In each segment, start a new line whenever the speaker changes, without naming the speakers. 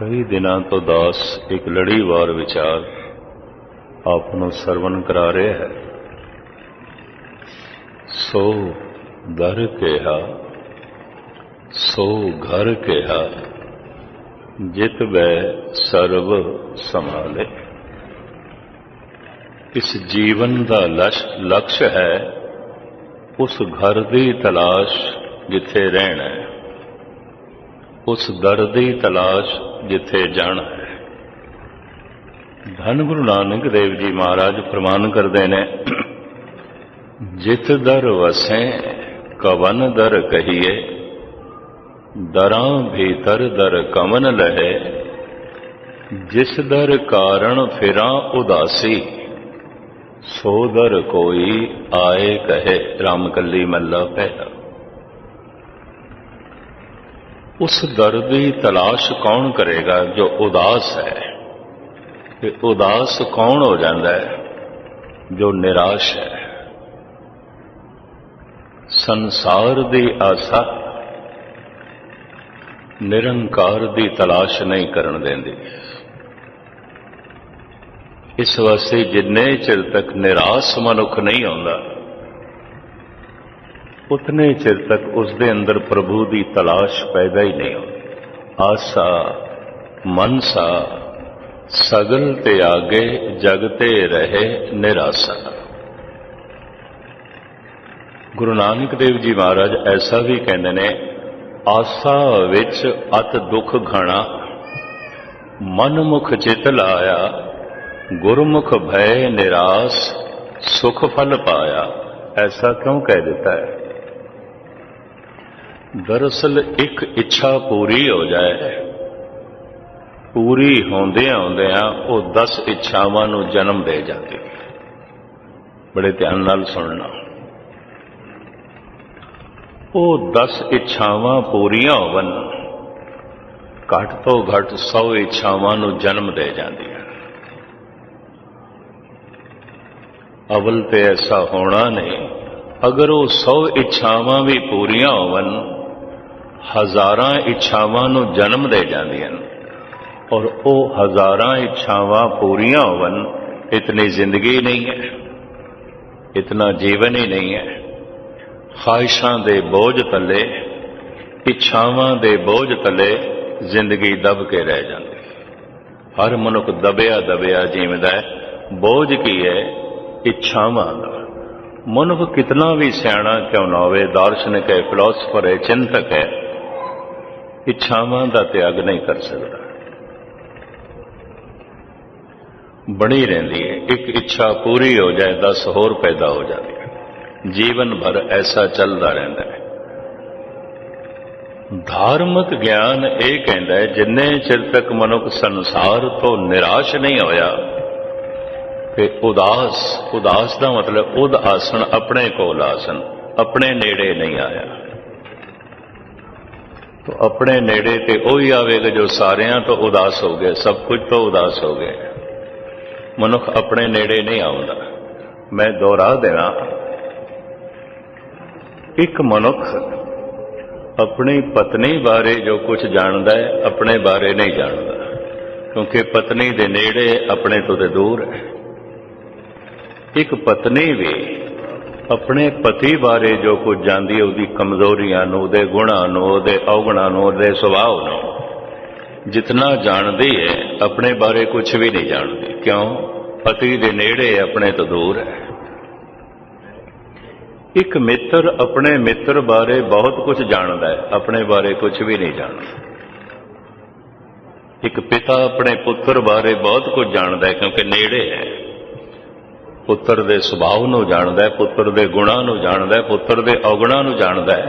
कई दिनों तो दास एक लड़ीवार विचार आपनों सरवण करा रहे है। सो दर केहा सो घर केहा जित वै सर्व संभाले। इस जीवन का लक्ष्य है उस घर की तलाश जिथे रहना है, उस दर की तलाश जिथे जाना है। धन गुरु नानक देव जी महाराज फरमान करते ने, जित दर वसें कवन दर कहिए, दरां भीतर दर कमन लहे, जिस दर कारण फिरां उदासी, सो दर कोई आए कहे। रामकली महला पहला। उस दर की तलाश कौन करेगा जो उदास है। कि उदास कौन हो जाता है? जो निराश है। संसार की आशा निरंकार की तलाश नहीं करन देंदी। इस वास्ते जिन्ने चिर तक निराश मनुख नहीं आता, उतने चिर तक उसके अंदर प्रभु की तलाश पैदा ही नहीं होती। आशा मनसा सगल त्यागे जगते रहे निराशा। गुरु नानक देव जी महाराज ऐसा भी कहते ने, आशा विच अत दुख घना, मन मुख चित लाया, गुरमुख भय निराश, सुख फल पाया। ऐसा क्यों कह देता है? दरअसल एक इच्छा पूरी हो जाए, पूरी होंदियां होंदियां वो 10 इच्छावां नूं जन्म दे जाती। बड़े ध्यान नाल सुनना। वो 10 इच्छावां पूरियां होवन, घट तो घट 100 इच्छावां नूं जन्म दे जांदियां। अवल ते ऐसा होना नहीं। अगर वो 100 इच्छावां भी पूरियां होवन, हजारां इच्छावां नूं जन्म दे जांदियां, और वो हजारां इच्छावां पूरियां होवन, इतनी जिंदगी नहीं है, इतना जीवन ही नहीं है। ख्वाहिशां दे बोझ तले, इच्छावां दे बोझ तले जिंदगी दब के रह जाती। हर मनुख दबिया दबिया जीवदा है। बोझ की है? इच्छावां दा। मनुख कितना भी सियाणा क्यों ना होवे, दार्शनिक है, फिलोसफर है, चिंतक है, इच्छावां का त्याग नहीं कर सकता। बनी रहती है। एक इच्छा पूरी हो जाए 10 होर पैदा हो जाती है। जीवन भर ऐसा चलता रहता है। धार्मिक ज्ञान यह कहता है, जिन्ने चिर तक मनुख संसार तो निराश नहीं होया, कि उदास का मतलब उद आसन, अपने कोल आसन, अपने नेड़े नहीं आया। तो अपने नेड़े ते वही आवेगा जो सारियां तो उदास हो गए, सब कुछ तो उदास हो गए। मनुख अपने नेड़े नहीं आउंदा। मैं दोहरा देना, एक मनुख अपनी पत्नी बारे जो कुछ जानता है, अपने बारे नहीं जानता, क्योंकि पत्नी दे नेड़े अपने तो दे दूर है। एक पत्नी भी अपने पति बारे जो कुछ जानती है, उसकी कमजोरियां, उसके गुणों, उसके अवगुणों, उसके सुभाव को जितना जानती है, अपने बारे कुछ भी नहीं जानती। क्यों? पति के नेड़े, अपने तो दूर है। एक मित्र अपने मित्र बारे बहुत कुछ जानता है, अपने बारे कुछ भी नहीं जानता। एक पिता अपने पुत्र बारे बहुत कुछ जानता है, क्योंकि नेड़े है। पुत्र दे सुभाव नूं जानदा है, पुत्र दे गुणां नूं जानदा है, पुत्र दे अवगुणां नूं जानदा है।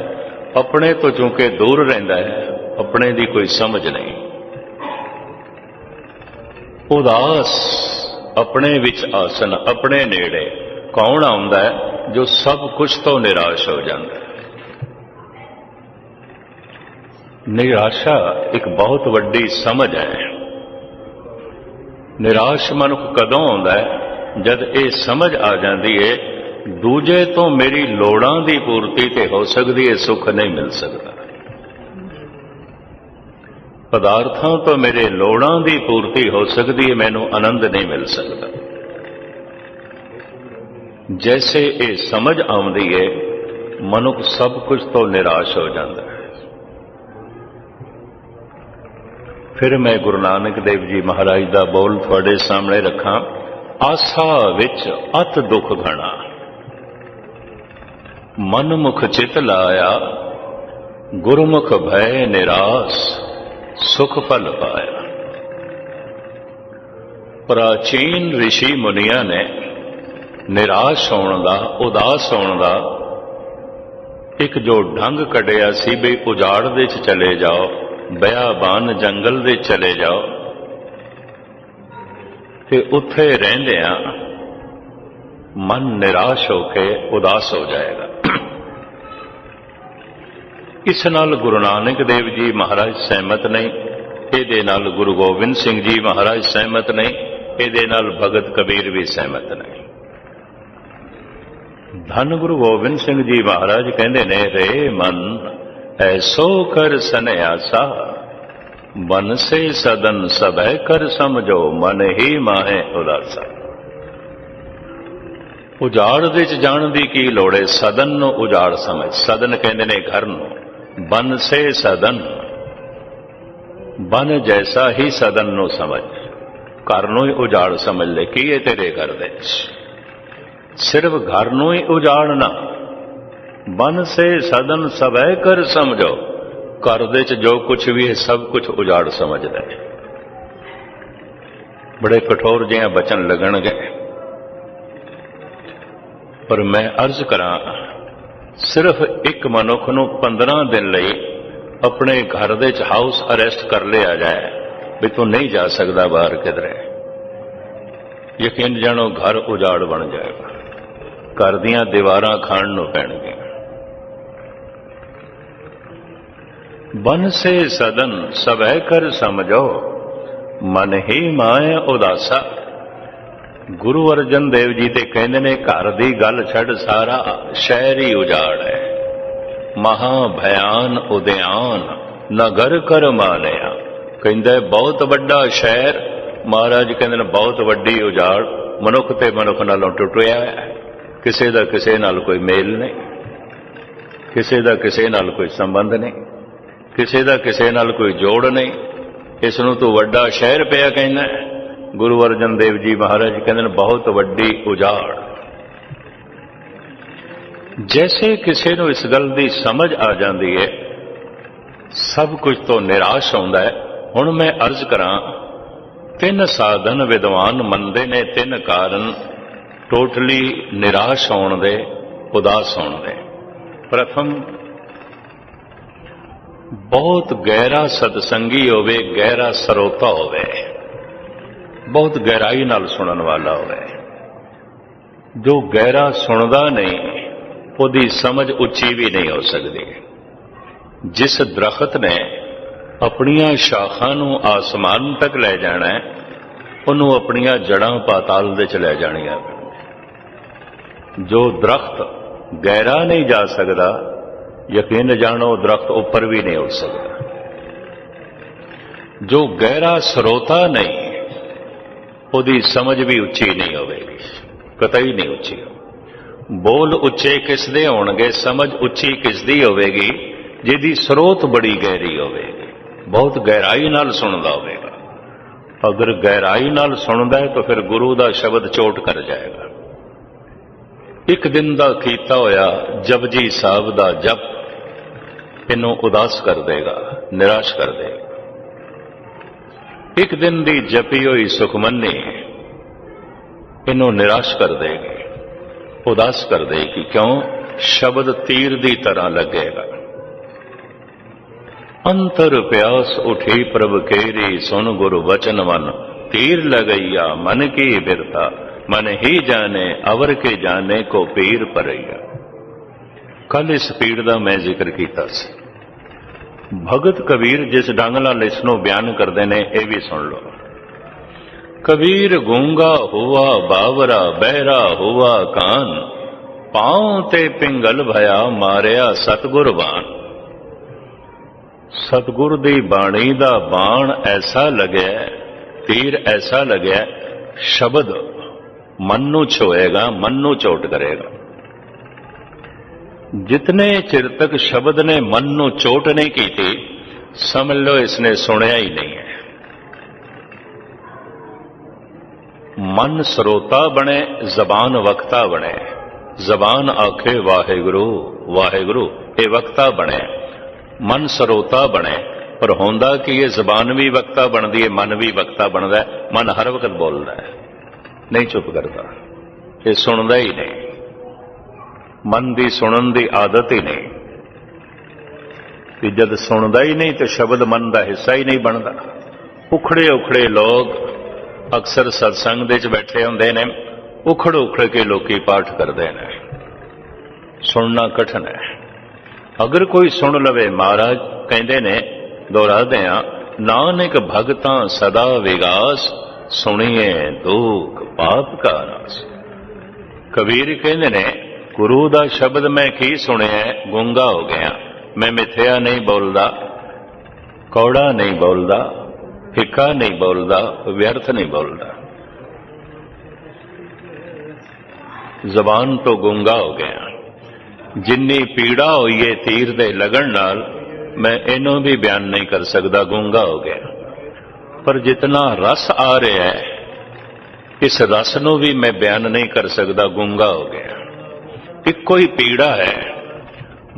अपने तो चूंकि दूर रहिंदा है, अपने दी कोई समझ नहीं। उदास अपने विच आसन, अपने नेड़े कौन आउंदा है? जो सब कुछ तो निराश हो जाता है। निराशा एक बहुत वड्डी समझ है। निराश मनुख कदों आउंदा है? जद ये समझ आ जाती है, दूजे तो मेरी लोड़ां दी पूर्ति ते हो सकती है, सुख नहीं मिल सकता। पदार्थों तो मेरे लोड़ां की पूर्ति हो सकती है, मैनू आनंद नहीं मिल सकता। जैसे ये समझ आउंदी है, मनुख सब कुछ तो निराश हो जाता है। फिर मैं गुरु नानक देव जी महाराज का बोल थोड़े सामने रखा, आसा विच अत दुख घना, मन मुख चित लाया, गुरमुख भय निराश, सुख फल पाया। प्राचीन ऋषि मुनिया ने निराश होने का, उदास होने का एक जो ढंग कढ़िया सी, भी उजाड़ दे चले जाओ, बियाबान जंगल दे चले जाओ ते उत्थे रहिंदिया मन निराश होके उदास हो जाएगा। इस नाल गुरु नानक देव जी महाराज सहमत नहीं, इहदे नाल गुरु गोबिंद सिंह जी महाराज सहमत नहीं, इहदे नाल भगत कबीर भी सहमत नहीं। धन गुरु गोबिंद सिंह जी महाराज कहते ने, रे मन ऐसो कर सन्यासा, बन से सदन सभै कर समझो, मन ही माहे उदासा। उजाड़ दे जाण दी की लोड़ है, सदन नूं उजाड़ समझ। सदन कहते ने घर नूं, बन से सदन, बन जैसा ही सदन नूं समझ, घर नूं ही उजाड़ समझ ले। की है तेरे घर दे, सिर्फ घर नूं ही उजाड़ना। बन से सदन सभै कर समझो, घर दे च जो कुछ भी है सब कुछ उजाड़ समझ ले। बड़े कठोर जिहा बचन लगणगे, पर मैं अर्ज करा, सिर्फ एक मनुख नूं 15 दिन लई अपने घर दे च हाउस अरेस्ट कर लिया जाए भी तू नहीं जा सकता बाहर किधरे, यकीन जानो घर उजाड़ बन जाएगा, घर दियां दीवारां खाण नूं पैणगीਆਂ। बन से सदन सभै कर समझो, मन ही माए उदासा। गुरु अर्जन देव जी ते कहंदे ने, घर दी गल छड़, सारा शहर ही उजाड़ है। महा भयान उद्यान नगर कर मानिया। कहंदे बहुत वड्डा शहर, महाराज कहंदे ने बहुत वड्डी उजाड़, मनुख ते मनुख नालों टुटिया है, किसी दा किसी नाल कोई मेल नहीं, किसी दा किसी नाल कोई संबंध नहीं, किसी दा किसी नाल कोई जोड़ नहीं। इस नूं तू वड्डा शहर पिया कहना है। गुरु अर्जन देव जी महाराज कहते हैं बहुत वड्डी उजाड़। जैसे किसी नूं इस गल दी समझ आ जाती है, सब कुछ तो निराश होंदा है। हुण मैं अर्ज करा, 3 साधन विद्वान मनते ने, 3 कारण टोटली निराश होने दे, उदास होने दे। प्रथम, बहुत गहरा सत्संगी होवे, गहरा सरोता होवे, बहुत गहराई नाल सुनन वाला होवे। जो गहरा सुनदा नहीं, उसकी समझ उच्ची भी नहीं हो सकती। जिस दरख्त ने अपनियां शाखां नूं आसमान तक ले जाना है, उन्होंने अपनियां जड़ां पाताल दे च ले जाणियां। जो दरख्त गहरा नहीं जा सकता, यकीन जानो दरख्त ऊपर भी नहीं उठ सकता। जो गहरा स्रोता नहीं, उसकी समझ भी उच्ची नहीं होगी, कतई नहीं उच्ची हो। बोल उच्चे किसदे होणगे, समझ उच्ची किसदी होगी, जिहदी स्रोत बड़ी गहरी होगी, बहुत गहराई नाल सुनदा होगा। अगर गहराई नाल सुनदा है तो फिर गुरु का शब्द चोट कर जाएगा। एक दिन का कीता होया जपजी साहब का जप इनू उदास कर देगा, निराश कर देगा। एक दिन की जपी हुई सुखमनी इनू निराश कर देगी, उदास कर देगी। क्यों? शब्द तीर की तरह लगेगा। अंतर प्यास उठी प्रभ केरी, सुन गुरु वचन मन, तीर लगैया मन की बिरता, मन ही जाने अवर के जाने को पीर परैया। कल इस पीड़ का मैं जिक्र किया। भगत कबीर जिस ढंग नाल इसनूं बयान करते हैं, यह भी सुन लो। कबीर गूंगा हुआ बावरा, बहरा हुआ कान, पांव ते पिंगल भया मारिया सतगुर बान। सतगुर दी बाणी दा बाण ऐसा लग्या, तीर ऐसा लग्या, शब्द मन नू छोएगा, मन नू चोट करेगा। जितने चिर तक शब्द ने मन नू चोट नहीं की थी, समझ लो इसने सुनिया ही नहीं है। मन श्रोता बने, जबान वक्ता बने। जबान आखे वाहेगुरु वाहेगुरु, ये वक्ता बने। मन श्रोता बने, पर होंदा कि ये जबान भी वक्ता बनती है, मन भी वक्ता बनता है। मन हर वक्त बोलता है, नहीं चुप करता, ये सुनता ही नहीं। मन की सुनन की आदत ही नहीं कि जब सुनता ही नहीं तो शब्द मन का हिस्सा ही नहीं बनता। उखड़े उखड़े लोग अक्सर सत्संग दे बैठे होंदे ने, उखड़ उखड़ के लोकी पाठ करते हैं। सुनना कठिन है। अगर कोई सुन लवे, महाराज कहते ने, दोहरादे हैं, नानक भगतां सदा विगास, सुनिए दुख पाप का नाश। कबीर कहते ने, गुरु दा शब्द मैं की सुनिया, गूंगा हो गया। मैं मिथ्या नहीं बोलता, कौड़ा नहीं बोलता, फिक्का नहीं बोलता, व्यर्थ नहीं बोलता। जबान तो गूंगा हो गया। जिन्नी पीड़ा हुई है तीर दे लगन नाल, मैं इनों भी बयान नहीं कर सकता, गूंगा हो गया। पर जितना रस आ रहा है, इस रस नू भी मैं बयान नहीं कर सकता, गूंगा हो गया। इको ही पीड़ा है।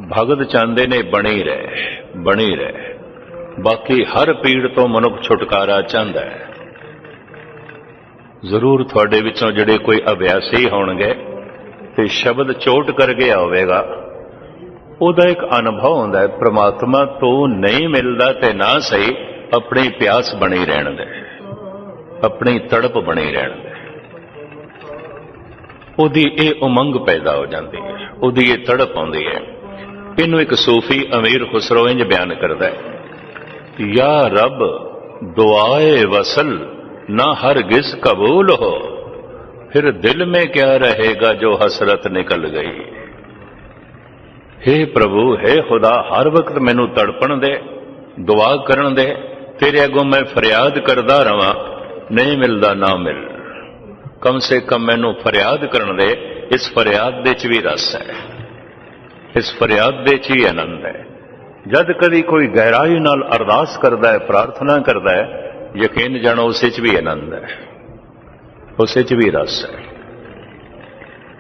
भगत चाहते ने बनी रहे, बनी रहे। बाकी हर पीड़ तो मनुख छुटकारा चाहता है। जरूर थोड़े विचों जिहड़े कोई अभ्यासी होणगे ते शब्द चोट कर गया होवेगा, उहदा एक अनुभव हुंदा है, परमात्मा तो नहीं मिलता ते ना सही, अपनी प्यास बनी रहण दे, अपनी तड़प बनी रहण दे। उहदी ये उमंग पैदा हो जाती है, उहदी ये तड़प आउंदी है। इनू एक सूफी अमीर खुसरो इंज बयान करता है, या रब दुआए वसल ना हरगिज कबूल हो, फिर दिल में क्या रहेगा जो हसरत निकल गई। हे प्रभु, हे खुदा, हर वक्त मैनू तड़पण दे, दुआ करन दे, तेरे अगों मैं फरियाद करदा रवां, नहीं मिलदा ना मिल। कम से कम मैनू फरियाद करन दे। इस फरियाद दे च भी रस है, इस फरियाद दे च ही आनंद है। जद कदी कोई गहराई नाल अरदास करता है, प्रार्थना करता है, यकीन जानो उसे च भी आनंद है, उसे च भी रस है।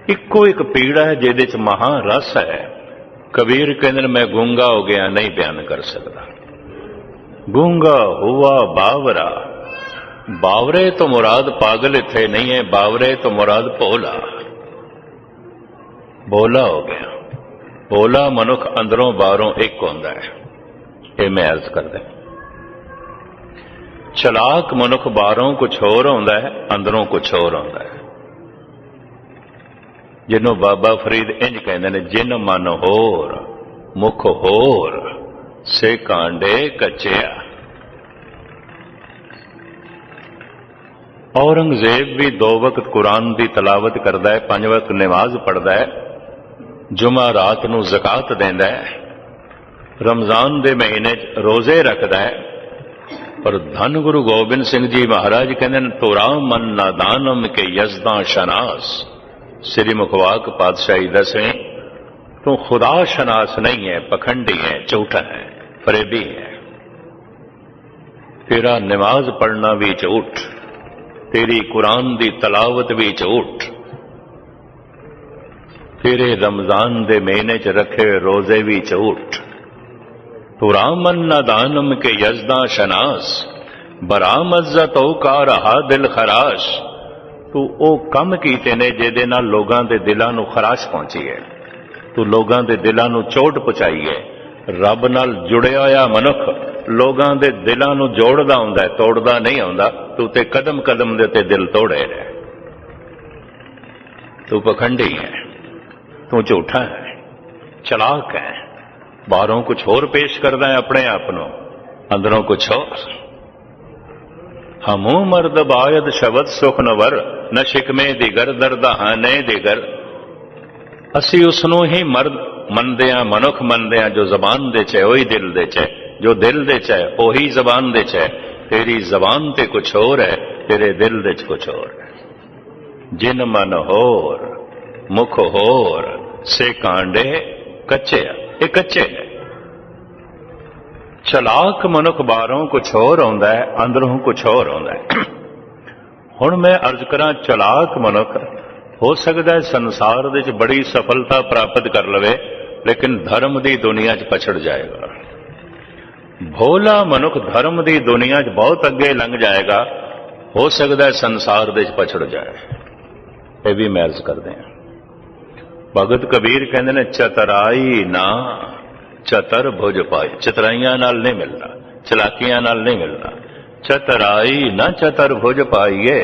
इको एक पीड़ा है जिहदे च महा रस है। कबीर कहते मैं गूंगा हो गया, नहीं बयान कर सकता। गूंगा हुआ बावरा, बावरे तो मुराद पागल इत्थे नहीं है, बावरे तो मुराद भोला। भोला हो गया। भोला मनुख अंदरों बाहरों एक होंदा है, ये मैं अर्ज करदा। चलाक मनुख बाहरों कुछ होर होंदा है, अंदरों कुछ होर होंदा है। जिन्हों बाबा फरीद इंज कहते हैं, जिन मन होर मुख होर से कांडे कच्चिया। औरंगजेब भी 2 वक्त कुरान की तलावत करता है, 5 वक्त नमाज पढ़ता है, जुमा रात नू ज़कात देंदा है, रमजान दे महीने रोजे रखता है। पर धन गुरु गोबिंद सिंह जी महाराज कहते हैं, तुरा मन नादानम के यजदा शनास। श्री मुखवाक पातशाही दसवीं, तू खुदा शनास नहीं है, पखंडी है, झूठा है, फरेबी है। तेरा नमाज पढ़ना भी झूठ, तेरी कुरान दी तलावत भी झूठ, तेरे रमजान दे महीने च रखे रोजे भी झूठ। तुरामन नादानम के यजदा शनास, बरामज्जत का रहा दिल खराश। तू ओ कम कीते ने जिहदे नाल लोगां दे दिलां नू खराश पहुंची है, तू लोगां दे दिलां नू चोट पहुंचाई है। रब नाल जुड़िया होया मनुख लोगां दे दिलां नू जोड़दा हुंदा है, तोड़दा नहीं हुंदा। तू ते कदम कदम दे ते दिल तोड़े है। तू पखंडी है, तू झूठा है, चलाक है, बाहरों कुछ होर पेश करदा है अपने आप नू, अंदरों कुछ होर। हमू मर्द बायद शबद सुख नवर, न शिकमे दिगर दर्द हाने दिगर। असी उसनू ही मर्द मनदे हां, मनुख मनदे हां जो जबान दे च, ओही दिल दे च, जो दिल दे च है ਉਹੀ ਜ਼ਬਾਨ ਦੇ ਚ है। तेरी ਜ਼ਬਾਨ ਤੇ कुछ ਹੋਰ है, तेरे दिल ਦੇ ਚ कुछ ਹੋਰ है। जिन मन होर मुख होर से कांडे कच्चे, ये कच्चे है। चलाक मनुख बाहरों कुछ होर आउंदा है, अंदरों कुछ होर आउंदा है। हुण मैं अर्ज करा, चलाक मनुख हो सकता है संसार दे च बड़ी सफलता प्राप्त कर लवे, लेकिन धर्म की दुनिया च पछड़ जाएगा। भोला मनुख धर्म की दुनिया च बहुत अगे लंघ जाएगा, हो सकता है संसार दे च पछड़ जाए। ये भी मैं अर्ज करते हैं। भगत कबीर कहते ने, चतराई ना चतर भुज पाई। चतराइयां नाल नहीं मिलना, चलाकियां नाल नहीं मिलना। चतराई ना चतर भुज पाइए,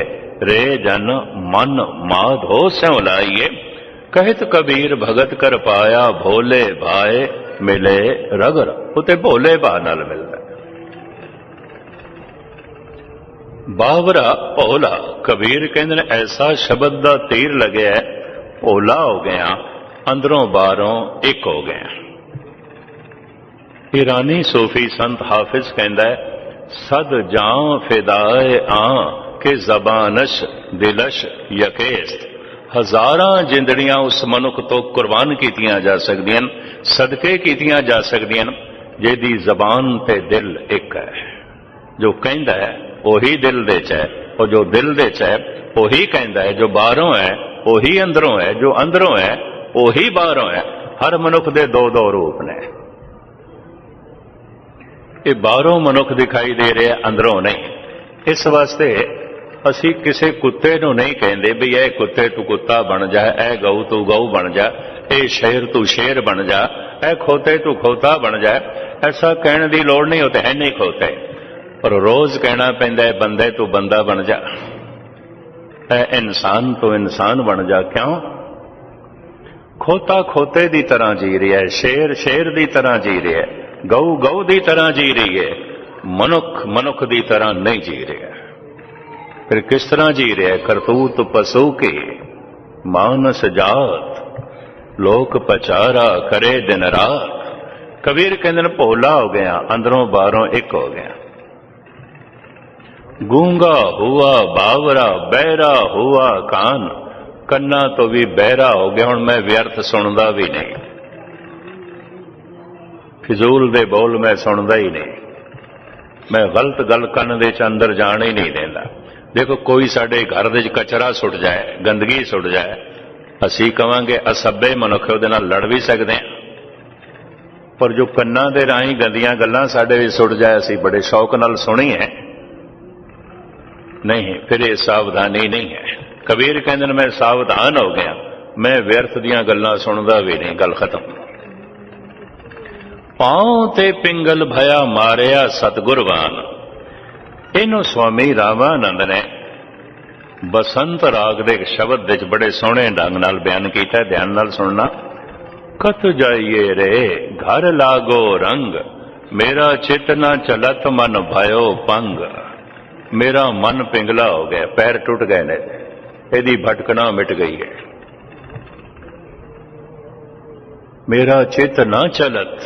रे जन मन माधो स्यों लाइए। कहत कबीर भगत कर पाया, भोले भाए मिले रगर। उते भोले भा नाल मिलता। बावरा भोला, कबीर कहते ने ऐसा शब्द का तीर लगे है, भोला हो गया, अंदरों बाहरों एक हो गया। ईरानी सूफी संत हाफिज कहता है, सद जां फिदाए आ के जबानश दिलश यकेस। हजारां जिंदड़ियां उस मनुख तो कुर्बान कीतियां जा सकदियां, सदके कीतियां जा सकदियां, जिहदी जबान ते दिल एक है। जो कहता है ਉਹੀ दिल दे च है, और जो दिल दे च है ਉਹੀ कहता है। जो बाहरों है ਉਹੀ अंदरों है, जो अंदरों है ਉਹੀ बाहरों है। हर मनुख दे दो दो रूप ने। ये बाहरों मनुख दिखाई दे रहे, अंदरों नहीं। इस वास्ते असी किसी कुत्ते नूं नहीं कहते भी यह कुत्ते तू कुत्ता बन जा, ए गऊ तू गऊ बन जा, ए शेर तू शेर बन जा, ए खोते तू खोता बन जा। ऐसा कहने की लोड़ नहीं, होते है नहीं खोते, पर रोज कहना पैंदा है बंदे तू बंदा बन जा, इंसान तो इंसान बन जा। क्यों? खोता खोते की तरह जी रहा है, शेर शेर की तरह जी रहा है, गऊ गऊ की तरह जी रही है, मनुख मनुख की तरह नहीं जी रहा। फिर किस तरह जी रहा है? करतूत पशु की मानस जात, लोक पचारा करे दिन रात। कबीर कहते भोला हो गया, अंदरों बाहरों एक हो गया। गूंगा हुआ बावरा, बहरा हुआ कान, कन्ना तो भी बहरा हो गया। हुण मैं व्यर्थ सुनदा भी नहीं, फिजूल दे बोल मैं सुनदा ही नहीं, मैं गलत गल कन दे अंदर जान ही नहीं देंदा। देखो कोई साडे घर दे कचरा सुट जाए, गंदगी सुट जाए, असी कहांगे असभ्य मनुख उहदे नाल लड़ भी सकते हैं, पर जो कन्ना दे राही गंदियां गल्लां साडे विच सुट जाए, असी बड़े शौक नाल सुनी है नहीं। फिर ये सावधानी नहीं है। कबीर कहते हैं मैं सावधान हो गया, मैं व्यर्थ दियां गल्लां सुनदा भी नहीं। गल खत्म। पांव ते पिंगल भया मारिया सतगुरवान। इनू स्वामी रामानंद ने बसंत राग दे शब्द विच बड़े सोहणे ढंग नाल बयान किया, ध्यान नाल सुनना। कत जाइए रे घर लागो रंग, मेरा चित न चलत मन भयो पंग। मेरा मन पिंगला हो गया, पैर टुट गए ने, यदि भटकना मिट गई है। मेरा चित ना चलत,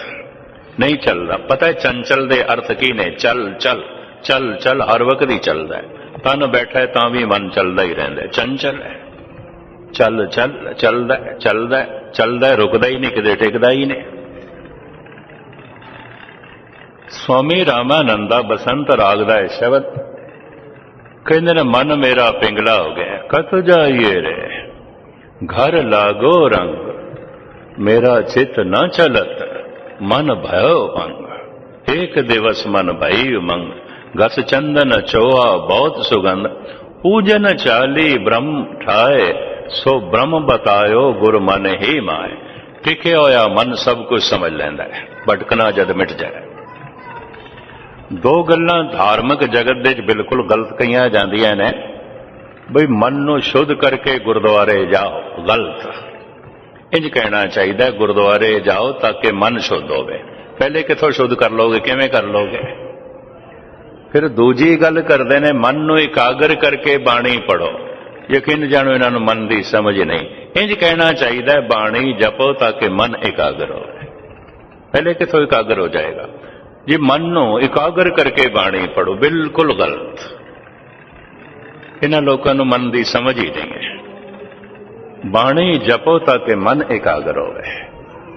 नहीं चल रहा। पता है चंचल दे अर्थ की ने? चल चल चल चल, हर वक्त ही चलता है। तन बैठा है तां भी मन चलता ही रहता है, चंचल है। चल चल चलता है, चलता है, चलता है, रुकता ही नहीं, किते टिकता ही नहीं। स्वामी रामानंद दा बसंत राग दा शब्द कहते ने, मन मेरा पिंगला हो गया। कत जाइए रे घर लागो रंग, मेरा चित न चलत मन भयो भंग। एक दिवस मन भई उमंग, घस चंदन चोआ बहुत सुगंध। पूजन चाली ब्रह्म ठाए, सो ब्रह्म बतायो गुर मन ही माए। टिके होया मन सब कुछ समझ लैंदा है, भटकना जद मिट जाए। दो गल्लां धार्मिक जगत दे बिल्कुल गलत कहियां जांदियां ने, बई मन नूं शुद्ध करके गुरुद्वारे जाओ, गलत। इंज कहना चाहिए गुरुद्वारे जाओ ताकि मन शुद्ध होवे। पहले किथों शुद्ध कर लोगे, किवें कर लोगे? फिर दूजी गल करदे ने, मन नूं एकाग्र करके बाणी पढ़ो। यकीन जानो इन्हां नूं मन दी समझ नहीं। इंज कहना चाहिए बाणी जपो ताकि मन एकाग्र हो। पहले किथों एकाग्र हो जाएगा? जी मन नू इकागर करके बाणी पढ़ो, बिल्कुल गलत। इन्हां लोकां नू मन की समझ ही नहीं है। बाणी जपो ताकि मन एकाग्र होवे,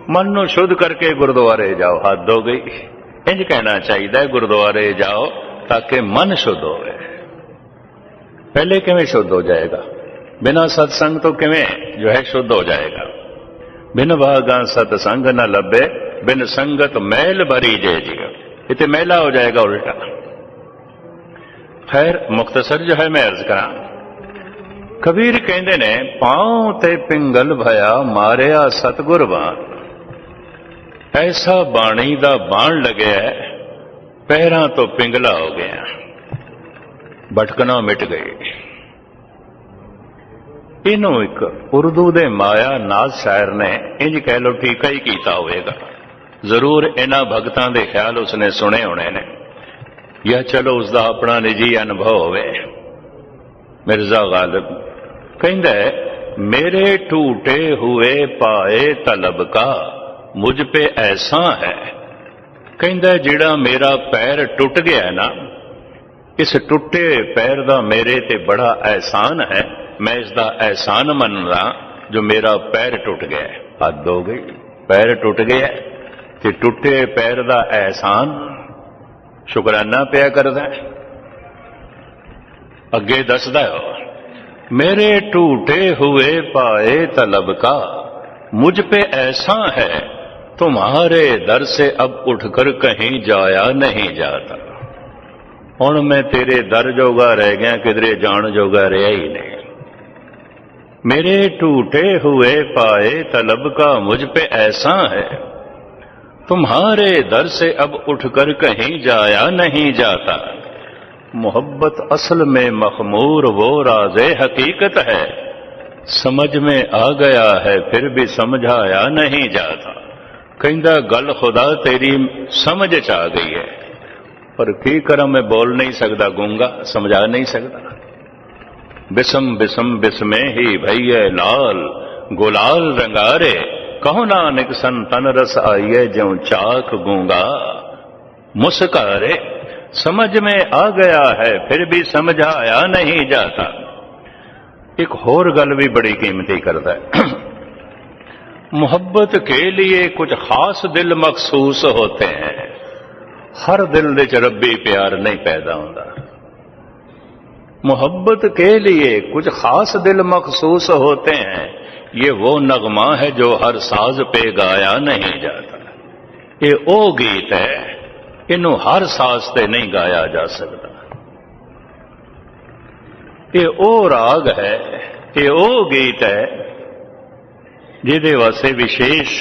मन नू शुद्ध करके गुरुद्वारे जाओ, हद हो गई। इंज कहना चाहिए गुरुद्वारे जाओ ताकि मन शुद्ध होवे। पहले किवें शुद्ध हो जाएगा? बिना सत्संग तो किवें जो है शुद्ध हो जाएगा? बिन भागा सत्संग न लभे, बिन संगत मैल भरी जे जियो। इतने मैला हो जाएगा उल्टा। खैर मुख्तसर जो है मैं अर्ज करा, कबीर कहते ने पांव ते पिंगल भया मारिया सतगुर बाण। ऐसा बाणी दा बाण लगे है, पैरां तो पिंगला हो गया, भटकना मिट गई। इनू एक उर्दू दे माया नाज शायर ने इंज कह लो ठीका ही कीता होएगा। जरूर इन्हां भगतां दे ख्याल उसने सुने होने ने, या चलो उसका अपना निजी अनुभव होवे। मिर्जा गालिब कहंदा है, मेरे टूटे हुए पाए तलब का मुझ पे ऐसा है। कहंदा जिहड़ा मेरा पैर टुट गया है ना, इस टुटे पैर दा मेरे ते बड़ा एहसान है। मैं इसका एहसान मनदा जो मेरा पैर टुट गया। हद हो गई, पैर टुट गया ते टुटे पैर का एहसान शुकराना पिया करदा है। अगे दसदा हो, मेरे टूटे हुए पाए तलब का मुझ पे ऐसा है, तुम्हारे दर से अब उठकर कहीं जाया नहीं जाता। हुण मैं तेरे दर जोगा रह गया, किधरे जान जोगा रहा ही नहीं। मेरे टूटे हुए पाए तलब का मुझ पे ऐसा है, तुम्हारे दर से अब उठकर कहीं जाया नहीं जाता। मोहब्बत असल में मखमूर वो राज़े हकीकत है, समझ में आ गया है फिर भी समझाया नहीं जाता। कहंदा गल खुदा तेरी समझ च आ गई है, पर की करा मैं बोल नहीं सकता, गूंगा, समझा नहीं सकता। बिसम बिसम बिस्मे ही भैये लाल गुलाल रंगारे, कहो नानक सन तन रस आइए ज्यों चाक गूंगा मुस्कारे। समझ में आ गया है फिर भी समझाया नहीं जाता। एक होर गल भी बड़ी कीमती करता है, मोहब्बत के लिए कुछ खास दिल मखसूस होते हैं। हर दिल दे च रब्बी प्यार नहीं पैदा होता। मोहब्बत के लिए कुछ खास दिल मखसूस होते हैं। ये वो नगमा है जो हर साज पे गाया नहीं जाता। ये ओ गीत है, इनू हर साज ते नहीं गाया जा सकता। ये ओ राग है, ये ओ गीत है जिहदे वास्ते विशेष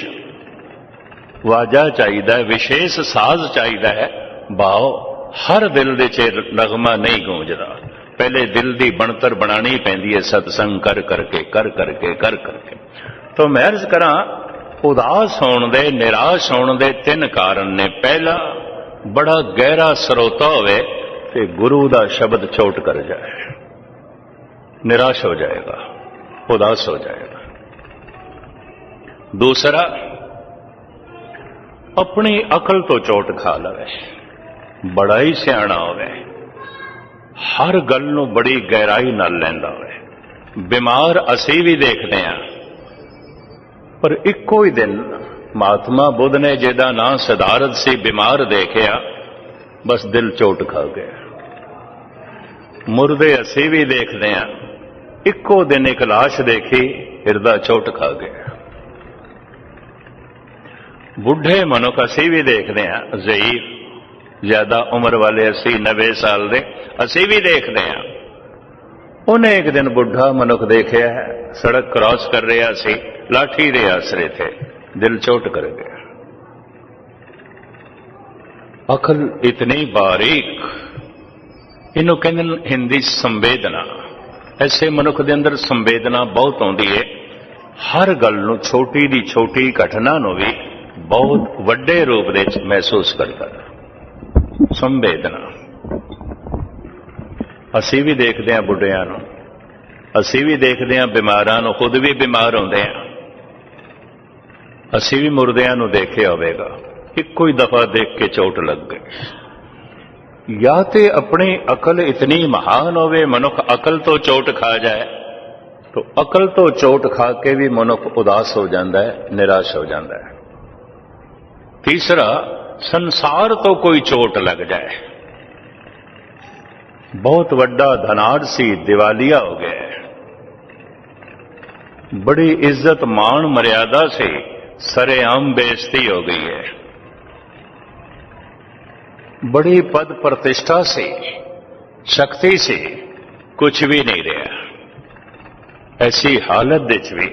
वाजा चाहिए, विशेष साज चाहिए है। भाव हर दिल दे च नगमा नहीं गूंजदा। पहले दिल की बनतर बनानी पैंदी है, सत्संग कर करके कर करके कर करके। तो मैं अर्ज करा, उदास होने दे, निराश होने दे तीन कारण ने। पहला, बड़ा गहरा स्रोता होवे ते गुरु का शब्द चोट कर जाए, निराश हो जाएगा, उदास हो जाएगा। दूसरा, अपनी अकल तो चोट खा लवे, बड़ा ही सियाणा होवे, हर गल नूं बड़ी गहराई नाल लैंदा होवे। बीमार असी भी देखते हैं, पर इक्को ही दिन महात्मा बुद्ध ने जिहदा नां सिद्धार्थ सी बीमार देखिया, बस दिल चोट खा गया। मुर्दे असी भी देखते हैं, इक्को दिन एक लाश देखी, हिरदा चोट खा गया। बुढ़े मनुख असी भी देखते हैं, ज़ईफ ज्यादा उम्र वाले 80-90 साल दे असी भी देखते हैं। उन्हें एक दिन बुढ़ा मनुख देखा है, सड़क क्रॉस कर रहा सी, लाठी दे आसरे थे, दिल चोट कर गया। अकल इतनी बारीक, इनू कहंदे हिंदी संवेदना। ऐसे मनुख दे अंदर संवेदना बहुत आउंदी है, हर गल नूं, छोटी दी छोटी घटना नूं भी बहुत वड्डे रूप दे महसूस करता। संवेदना असी भी देखते हैं बुढ़िया, असी भी देखते हैं बीमारां, खुद भी बीमार होंदे हैं। असी भी मुर्दियां नूं देखे होवेगा। ਇੱਕੋ ਹੀ ਦਫਾ ਦੇਖ ਕੇ ਚੋਟ ਲੱਗ ਗਈ। ਜਾਂ ਤੇ ਆਪਣੀ ਅਕਲ ਇਤਨੀ ਮਹਾਨ ਹੋਵੇ ਮਨੁੱਖ ਅਕਲ ਤੋਂ ਚੋਟ ਖਾ ਜਾਏ, तो अकल तो चोट खा के भी मनुख उदास हो जाता है, निराश हो जाता है। तीसरा, संसार तो कोई चोट लग जाए, बहुत बड़ा धनाढ़ सी दिवालिया हो गया, बड़ी इज्जत मान मर्यादा से सरेआम बेइज्जती हो गई है, बड़ी पद प्रतिष्ठा से शक्ति से कुछ भी नहीं रहा। ऐसी हालत विच भी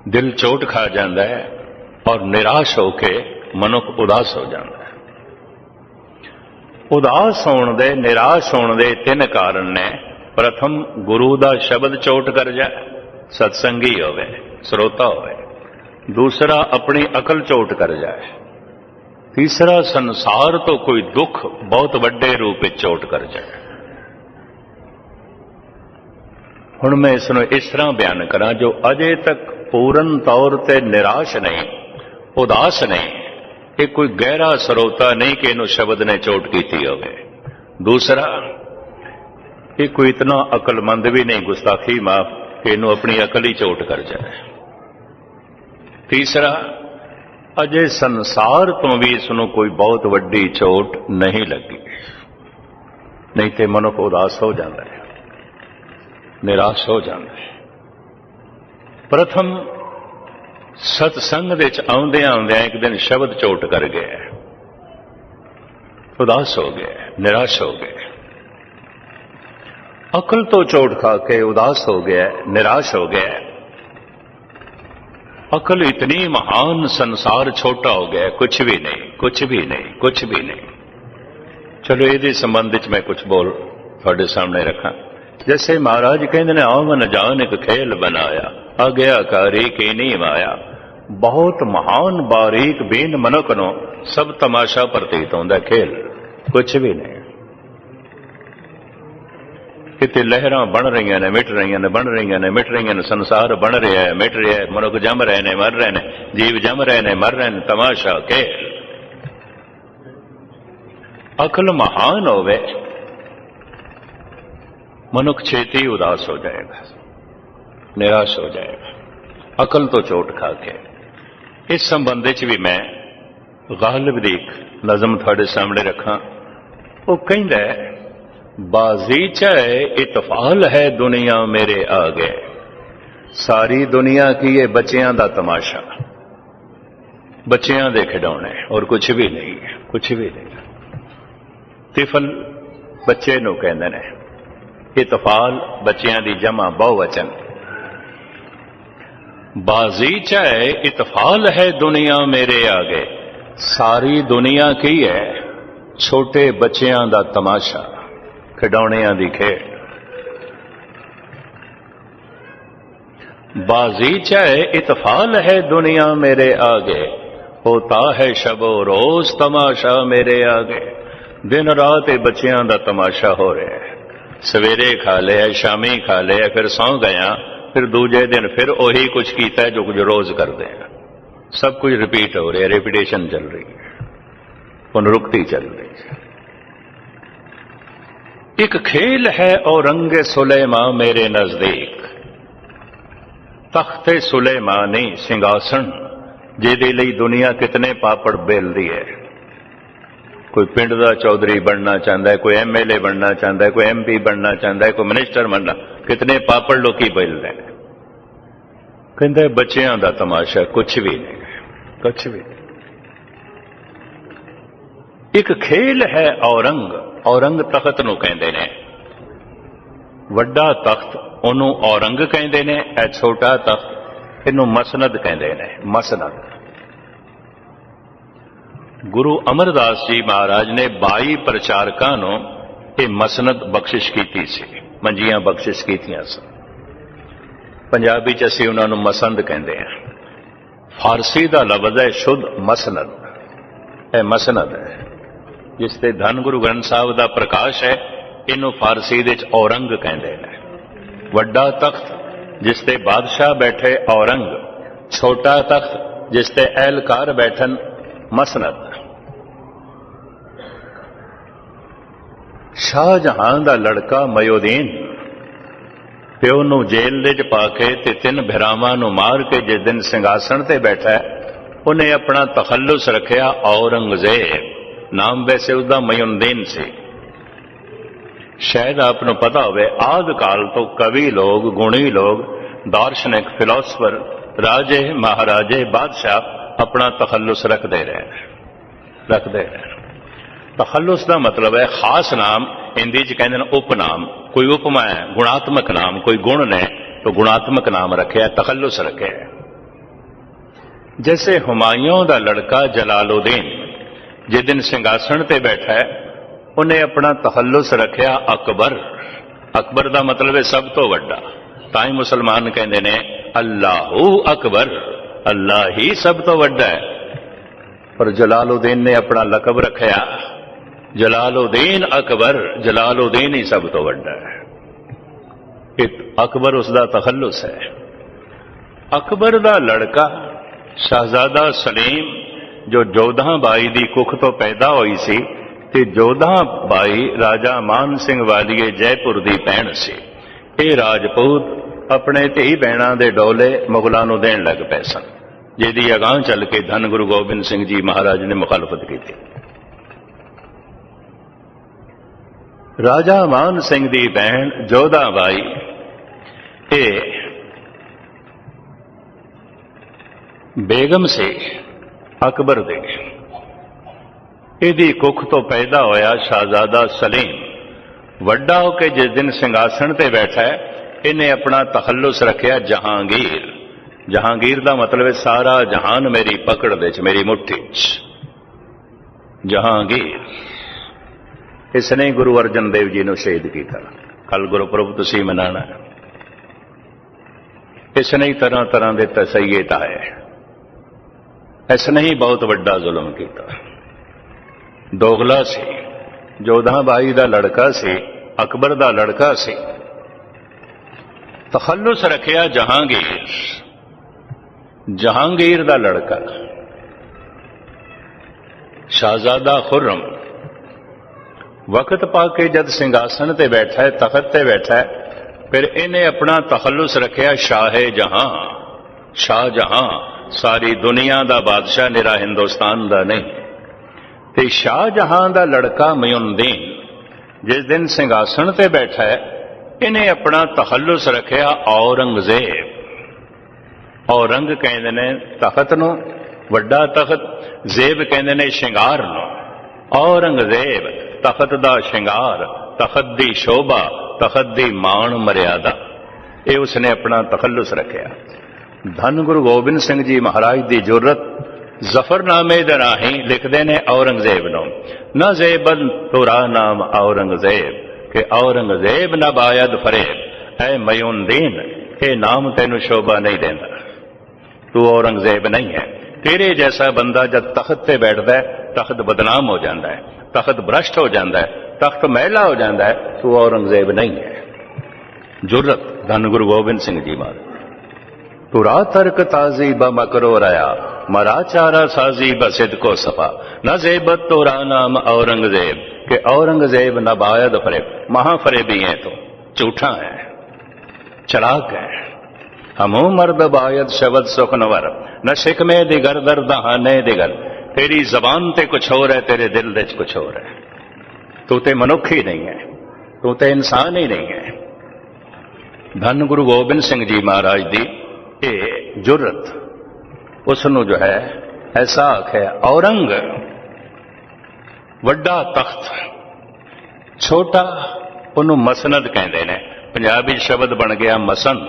दिल चोट खा जाता है और निराश होके मनुख उदास हो जाता है। उदास होने दे, निराश होने दे तीन कारण ने। प्रथम, गुरु दा शब्द चोट कर जाए, सत्संगी होवे, श्रोता होवे। दूसरा, अपनी अकल चोट कर जाए। तीसरा, संसार तो कोई दुख बहुत बड़े रूप में चोट कर जाए। हुण मैं इसनूं इस तरह बयान करा, जो अजे तक पूर्ण तौर ते निराश नहीं, उदास नहीं, ये कोई गहरा सरोता नहीं कि इनू शब्द ने चोट की होवे। दूसरा, ये कोई इतना अकलमंद भी नहीं, गुस्ताखी माफ, कि इनू अपनी अकल ही चोट कर जाए। तीसरा, अजे संसार तो भी इसनूं कोई बहुत वड्डी चोट नहीं लगी, नहीं तो मनुख उदास हो जाता है, निराश हो जाता है। प्रथम, सत्संग विच आउंदियां आउंदियां एक दिन शब्द चोट कर गया, उदास हो गया, निराश हो गया। अकल तो चोट खा के उदास हो गया, निराश हो गया। अकल इतनी महान, संसार छोटा हो गया, कुछ भी नहीं, कुछ भी नहीं, कुछ भी नहीं। चलो ये संबंध में कुछ बोल थोड़े सामने रखा। जैसे महाराज कहते ने, आवन जान एक खेल बनाया, आज्ञाकारी की नहीं माया। बहुत महान बारीक बेन मनुख नो सब तमाशा प्रतीत होता, खेल कुछ भी नहीं। किते लहरां बन रही ने, मिट रही ने, बन रही ने, मिट रही ने, संसार बन रहा है, मिट रहा है, मनुख जम रहे ने, मर रहे ने, जीव जम रहे ने, मर रहे ने, तमाशा खेल। अकल महान होवे, मनुख छेती उदास हो जाएगा, निराश हो जाएगा, अकल तो चोट खा के। इस संबंध भी मैं गालिब दी नज़म थोड़े सामने रखा। वो कहता है, बाजीचा इतफाल है दुनिया मेरे आगे, सारी दुनिया की ये बच्चियां दा तमाशा, बच्चियां दे खिडौने और कुछ भी नहीं है, कुछ भी नहीं। तिफल बच्चे नूं कहंदे ने, इतफाल बच्चियां दी जमा बहुवचन। बाजीचा इतफाल है दुनिया मेरे आगे, सारी दुनिया की है छोटे बच्चियां दा तमाशा, खिडौणियां दी खेड। बाजीचा इतफाल है दुनिया मेरे आगे, होता है शबो रोज तमाशा मेरे आगे। दिन रात बच्चियां दा तमाशा हो रहा है, सवेरे खा लिया, शामी खा लिया, फिर सौ गया, फिर दूजे दिन फिर वही कुछ किया जो कुछ रोज करते हैं। सब कुछ रिपीट हो रहा है, रिपीटेशन चल रही है, पुनरुक्ति चल रही है। एक खेल है औरंगे सुलेमा मेरे नजदीक, तख्ते सुलेमानी सिंहासन जिहदे लई दुनिया कितने पापड़ बेलदी है। कोई पिंड का चौधरी बनना चाहता है, कोई MLA बनना चाहता है, कोई MP बनना चाहता है, कोई मिनिस्टर बनना, कितने पापड़ लोग बेल रहे हैं। कहते बच्चियां का तमाशा कुछ भी नहीं, कुछ भी नहीं। एक खेल है औरंग, औरंग तख्त नूं कहंदे ने, वड्डा तख्त ओनू औरंग कहंदे ने, ए छोटा तख्त इनू मसनद कहंदे ने, मसनद। गुरु अमरदास जी महाराज ने 22 प्रचारकां नूं ये मसनद बख्शिश की सी, मंजियां बख्शिश कीतियां सन। पंजाबी च असीं उन्हां नूं मसंद कहंदे हां। फारसी दा लफ्ज़ है शुद्ध मसनद, यह मसनद है जिसते धन गुरु ग्रंथ साहब दा प्रकाश है, इनू फारसी दे च औरंग कहंदे ने। वड्डा तख्त जिसते बादशाह बैठे औरंग, छोटा तख्त जिसते एहलकार बैठन ਮਸਨਦ। ਸ਼ਾਹਜਹਾਂ ਦਾ ਲੜਕਾ ਮਯੂਦੀਨ ਪਿਓ ਨੂੰ ਜੇਲ੍ਹ ਦੇ 'ਚ ਪਾ ਕੇ ਤੇ 3 ਭਰਾਵਾਂ ਨੂੰ ਮਾਰ ਕੇ ਜਿਸ ਦਿਨ ਸਿੰਘਾਸਣ ਤੇ ਬੈਠਾ, ਉਹਨੇ ਆਪਣਾ ਤਖੱਲੁਸ ਰੱਖਿਆ ਔਰੰਗਜ਼ੇਬ। ਨਾਮ ਵੈਸੇ ਉਹਦਾ ਮਯੂਦੀਨ ਸੀ। ਸ਼ਾਇਦ ਆਪ ਨੂੰ ਪਤਾ ਹੋਵੇ, ਆਦਿ ਕਾਲ ਤੋਂ ਕਵੀ ਲੋਕ, ਗੁਣੀ ਲੋਕ, ਦਾਰਸ਼ਨਿਕ, ਫਿਲਾਸਫਰ, ਰਾਜੇ, ਮਹਾਰਾਜੇ, ਬਾਦਸ਼ਾਹ ਆਪਣਾ ਤਖੱਲੁਸ ਰੱਖਦੇ ਰਹੇ। ਤਖੱਲੁਸ ਦਾ ਮਤਲਬ ਹੈ ਖਾਸ ਨਾਮ। ਹਿੰਦੀ 'ਚ ਕਹਿੰਦੇ ਨੇ ਉਪਨਾਮ। ਕੋਈ ਉਪਮਾ ਹੈ, ਗੁਣਾਤਮਕ ਨਾਮ, ਕੋਈ ਗੁਣ ਨੇ ਤਾਂ ਗੁਣਾਤਮਕ ਨਾਮ ਰੱਖਿਆ, ਤਖੱਲੁਸ ਰੱਖਿਆ। जैसे हुमायूं ਦਾ ਲੜਕਾ ਜਲਾਲੁਦੀਨ ਜਿਸ ਦਿਨ ਸਿੰਘਾਸਣ ਤੇ ਬੈਠਾ ਹੈ, ਉਹਨੇ ਆਪਣਾ ਤਖੱਲੁਸ ਰੱਖਿਆ ਅਕਬਰ। ਅਕਬਰ ਦਾ ਮਤਲਬ ਹੈ ਸਭ ਤੋਂ ਵੱਡਾ। ਤਾਂ ਹੀ ਮੁਸਲਮਾਨ ਕਹਿੰਦੇ ਨੇ ਅੱਲਾਹੂ ਅਕਬਰ, ਅੱਲਾਹ ਹੀ ਸਭ ਤੋਂ ਵੱਡਾ ਹੈ। ਪਰ ਜਲਾਲੁਦੀਨ ਨੇ ਆਪਣਾ ਲਕਬ ਰੱਖਿਆ ਜਲਾਲੁਦੀਨ ਅਕਬਰ, ਜਲਾਲੁਦੀਨ ਹੀ ਸਭ ਤੋਂ ਵੱਡਾ ਹੈ। ਅਕਬਰ ਉਸ ਦਾ ਤਖੱਲੁਸ ਹੈ। ਅਕਬਰ ਦਾ ਲੜਕਾ ਸ਼ਹਿਜ਼ਾਦਾ ਸਲੀਮ ਜੋ ਜੋਧਾ ਬਾਈ ਦੀ ਕੁੱਖ ਤੋਂ ਪੈਦਾ ਹੋਈ ਸੀ, ਤੇ ਜੋਧਾ ਬਾਈ ਰਾਜਾ ਮਾਨ ਸਿੰਘ ਵਾਲੀਏ ਜੈਪੁਰ ਦੀ ਭੈਣ ਸੀ। ਇਹ ਰਾਜਪੂਤ ਆਪਣੇ ਧੀ ਭੈਣਾਂ ਦੇ ਡੋਲੇ ਮੁਗਲਾਂ ਨੂੰ ਦੇਣ ਲੱਗ ਪਏ ਸਨ, ਜਿਹਦੀ ਅਗਾਂਹ ਚੱਲ ਕੇ ਧੰਨ ਗੁਰੂ ਗੋਬਿੰਦ ਸਿੰਘ ਜੀ ਮਹਾਰਾਜ ਨੇ ਮੁਖਾਲਫਤ ਕੀਤੀ। ਰਾਜਾ ਮਾਨ ਸਿੰਘ ਦੀ ਭੈਣ ਜੋਧਾ ਬਾਈ ਇਹ ਬੇਗਮ ਸੀ ਅਕਬਰ ਦੇ। ਇਹਦੀ ਕੁੱਖ ਤੋਂ ਪੈਦਾ ਹੋਇਆ ਸ਼ਹਿਜ਼ਾਦਾ ਸਲੀਮ। ਵੱਡਾ ਹੋ ਕੇ ਜਿਸ ਦਿਨ ਸਿੰਘਾਸਣ ਤੇ ਬੈਠਾ, ਇਹਨੇ ਆਪਣਾ ਤਖੱਲੁਸ ਰੱਖਿਆ ਜਹਾਂਗੀਰ। ਜਹਾਂਗੀਰ ਦਾ ਮਤਲਬ ਹੈ ਸਾਰਾ ਜਹਾਨ ਮੇਰੀ ਪਕੜ ਦੇ 'ਚ, ਮੇਰੀ ਮੁੱਠੀ 'ਚ। ਜਹਾਂਗੀਰ। ਇਸ ਨੇ ਗੁਰੂ ਅਰਜਨ ਦੇਵ ਜੀ ਨੂੰ ਸ਼ਹੀਦ ਕੀਤਾ। ਕੱਲ ਗੁਰਪੁਰਬ ਤੁਸੀਂ ਮਨਾਣਾ। ਇਸ ਨੇ ਤਰ੍ਹਾਂ ਤਰ੍ਹਾਂ ਦੇ ਤਸਈਏ ਢਾਏ। ਇਸ ਨੇ ਹੀ ਬਹੁਤ ਵੱਡਾ ਜ਼ੁਲਮ ਕੀਤਾ। ਦੋਗਲਾ ਸੀ, ਜੋਧਾ ਬਾਈ ਦਾ ਲੜਕਾ ਸੀ, ਅਕਬਰ ਦਾ ਲੜਕਾ ਸੀ। ਤਖੱਲੁਸ ਰੱਖਿਆ ਜਹਾਂਗੀਰ। ਜਹਾਂਗੀਰ ਦਾ ਲੜਕਾ ਸ਼ਹਿਜ਼ਾਦਾ ਖੁਰਮ ਵਕਤ ਪਾ ਕੇ ਜਦ ਸਿੰਘਾਸਣ ਤੇ ਬੈਠਾ ਹੈ, ਤਖਤ ਤੇ ਬੈਠਾ ਹੈ, ਫਿਰ ਇਹਨੇ ਆਪਣਾ ਤਖੱਲੁਸ ਰੱਖਿਆ ਸ਼ਾਹੇ ਜਹਾਂ। ਸ਼ਾਹਜਹਾਂ ਸਾਰੀ ਦੁਨੀਆ ਦਾ ਬਾਦਸ਼ਾਹ, ਨਿਰਾ ਹਿੰਦੁਸਤਾਨ ਦਾ ਨਹੀਂ। ਤੇ ਸ਼ਾਹਜਹਾਂ ਦਾ ਲੜਕਾ ਮਯੂਦੀਨ ਜਿਸ ਦਿਨ ਸਿੰਘਾਸਣ ਤੇ ਬੈਠਾ ਹੈ, ਇਹਨੇ ਆਪਣਾ ਤਖੱਲੁਸ ਰੱਖਿਆ ਔਰੰਗਜ਼ੇਬ। ਔਰੰਗ ਕਹਿੰਦੇ ਨੇ ਤਖਤ ਨੂੰ, ਵੱਡਾ ਤਖਤ। ਜ਼ੇਬ ਕਹਿੰਦੇ ਨੇ ਸ਼ਿੰਗਾਰ ਨੂੰ। ਔਰੰਗਜ਼ੇਬ ਤਖਤ ਦਾ ਸ਼ਿੰਗਾਰ, ਤਖਤ ਦੀ ਸ਼ੋਭਾ, ਤਖਤ ਦੀ ਮਾਣ ਮਰਿਆਦਾ, ਇਹ ਉਸਨੇ ਆਪਣਾ ਤਖੱਲੁਸ ਰੱਖਿਆ। ਧੰਨ ਗੁਰੂ ਗੋਬਿੰਦ ਸਿੰਘ ਜੀ ਮਹਾਰਾਜ ਦੀ ਜੁਰਤ ਜ਼ਫਰਨਾਮੇ ਦੇ ਰਾਹੀਂ ਲਿਖਦੇ ਨੇ ਔਰੰਗਜ਼ੇਬ ਨੂੰ, ਨਾ ਜ਼ੇਬਨ ਤੁਰਾ ਨਾਮ ਔਰੰਗਜ਼ੇਬ, ਕਿ ਔਰੰਗਜ਼ੇਬ ਨਾ ਬਾਇਦ ਫਰੇਬ। ਐ ਮਯੂਦੀਨ, ਇਹ ਨਾਮ ਤੈਨੂੰ ਸ਼ੋਭਾ ਨਹੀਂ ਦੇਂਦਾ, ਤੂੰ ਔਰੰਗਜ਼ੇਬ ਨਹੀਂ ਹੈ। ਤੇਰੇ ਜੈਸਾ ਬੰਦਾ ਜਦ ਤਖਤ ਤੇ ਬੈਠਦਾ ਹੈ, ਤਖਤ ਬਦਨਾਮ ਹੋ ਜਾਂਦਾ ਹੈ, ਤਖਤ ਭ੍ਰਸ਼ਟ ਹੋ ਜਾਂਦਾ ਹੈ, ਤਖਤ ਮਹਿਲਾ ਹੋ ਜਾਂਦਾ ਹੈ, ਤੂੰ ਔਰੰਗਜ਼ੇਬ ਨਹੀਂ ਹੈ। ਜੁਰਤ ਧੰਨ ਗੁਰੂ ਗੋਬਿੰਦ ਸਿੰਘ ਜੀ ਮਹਾਰਾਜ। ਤੁਰਾ ਤਰਕ ਤਾਜ਼ੀ ਬ ਮਕਰੋ ਰਹਾ, ਮਰਾ ਚਾਰਾ ਸਾਜ਼ੀ ਬ ਸਿਦਕੋ ਸਫਾ, न जेबत तो रा नाम औरंगजेब, के औरंगजेब न बायद फरेब। महाफरेबी है तो झूठा है, चलाक है। हमो मर्द बायद शबद सुखनवर, न शिकमे दिगर दर दहाने दिगर। तेरी जबान ते कुछ और है, तेरे दिल दे कुछ और है। तू ते मनुख ही नहीं है, तू ते इंसान ही नहीं है। धन गुरु गोबिंद सिंह जी महाराज दी ये जुर्रत, उसनू जो है ऐसा आख्या औरंग ਵੱਡਾ ਤਖਤ, ਛੋਟਾ ਉਹਨੂੰ ਮਸਨਦ ਕਹਿੰਦੇ ਨੇ। ਪੰਜਾਬੀ ਸ਼ਬਦ ਬਣ ਗਿਆ ਮਸੰਦ।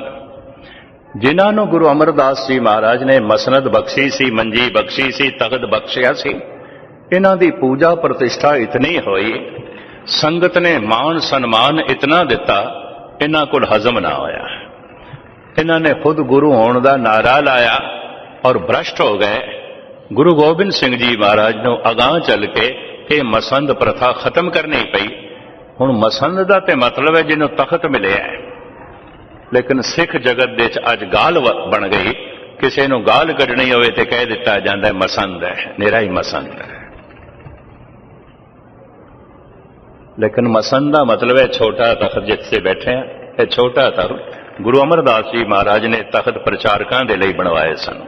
ਜਿਨ੍ਹਾਂ ਨੂੰ ਗੁਰੂ ਅਮਰਦਾਸ ਜੀ ਮਹਾਰਾਜ ਨੇ ਮਸਨਦ ਬਖਸ਼ੀ ਸੀ, ਮੰਜੀ ਬਖਸ਼ੀ ਸੀ, ਤਖਤ ਬਖਸ਼ਿਆ ਸੀ, ਇਹਨਾਂ ਦੀ ਪੂਜਾ ਪ੍ਰਤਿਸ਼ਠਾ ਇਤਨੀ ਹੋਈ, ਸੰਗਤ ਨੇ ਮਾਣ ਸਨਮਾਨ ਇਤਨਾ ਦਿੱਤਾ, ਇਹਨਾਂ ਕੋਲ ਹਜ਼ਮ ਨਾ ਹੋਇਆ। ਇਹਨਾਂ ਨੇ ਖੁਦ ਗੁਰੂ ਹੋਣ ਦਾ ਨਾਰਾ ਲਾਇਆ ਔਰ ਭ੍ਰਸ਼ਟ ਹੋ ਗਏ। ਗੁਰੂ ਗੋਬਿੰਦ ਸਿੰਘ ਜੀ ਮਹਾਰਾਜ ਨੂੰ ਅਗਾਂਹ ਚੱਲ ਕੇ ਇਹ ਮਸੰਦ ਪ੍ਰਥਾ ਖਤਮ ਕਰਨੀ ਪਈ। ਹੁਣ ਮਸੰਦ ਦਾ ਤੇ ਮਤਲਬ ਹੈ ਜਿਹਨੂੰ ਤਖਤ ਮਿਲਿਆ ਹੈ, ਲੇਕਿਨ ਸਿੱਖ ਜਗਤ ਦੇ ਵਿੱਚ ਅੱਜ ਗਾਲ ਬਣ ਗਈ ਕਿਸੇ ਨੂੰ ਗਾਲ ਕੱਢਣੀ ਹੋਵੇ ਤੇ ਕਹਿ ਦਿੱਤਾ ਜਾਂਦਾ ਮਸੰਦ ਹੈ, ਨਿਰਾ ਹੀ ਮਸੰਦ ਹੈ। ਲੇਕਿਨ ਮਸੰਦ ਦਾ ਮਤਲਬ ਹੈ ਛੋਟਾ ਤਖਤ ਜਿੱਥੇ ਬੈਠੇ ਆ। ਇਹ ਛੋਟਾ ਤਖਤ ਗੁਰੂ ਅਮਰਦਾਸ ਜੀ ਮਹਾਰਾਜ ਨੇ ਤਖਤ ਪ੍ਰਚਾਰਕਾਂ ਦੇ ਲਈ ਬਣਵਾਏ ਸਨ,